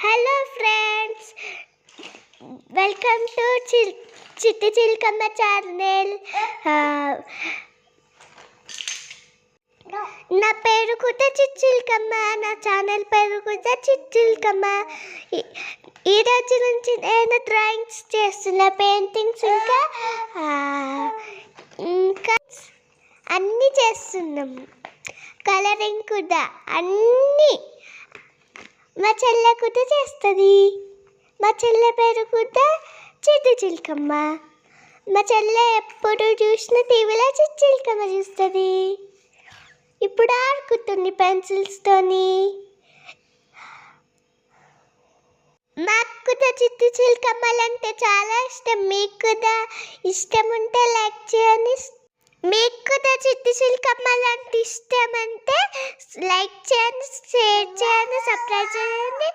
Hello friends, welcome to చిట్టి చిలకమ్మ channel. నా పేరు కూడా చిట్టి చిలకమ్మ. నా ఛానల్ పేరు కూడా చిట్టి చిలకమ్మ. ఈరోజు నుంచి నేను డ్రాయింగ్స్ చేస్తున్నా, పెయింటింగ్స్ ఇంకా అన్నీ చేస్తున్నాం, కలరింగ్ కూడా అన్నీ. మా చెల్లె కూడా చేస్తుంది. మా చెల్లె పేరు కూడా చిట్టి చిలకమ్మ. మా చెల్లె ఎప్పుడు చూసినా టీవీలో చిట్టి చిలకమ్మ చూస్తుంది. ఇప్పుడు ఆడుకుంటుంది పెన్సిల్స్తోని. మాకు కూడా చిట్టి చిలకమ్మలు అంటే చాలా ఇష్టం. మీకు కూడా ఇష్టం ఉంటే లైక్ చేయండి. మీకు కూడా చిట్టి చిలకమ్మలు అంటే ఇష్టం అంటే లైక్ చేయండి, షేర్ చేయండి, సబ్స్క్రైబ్ చేయండి.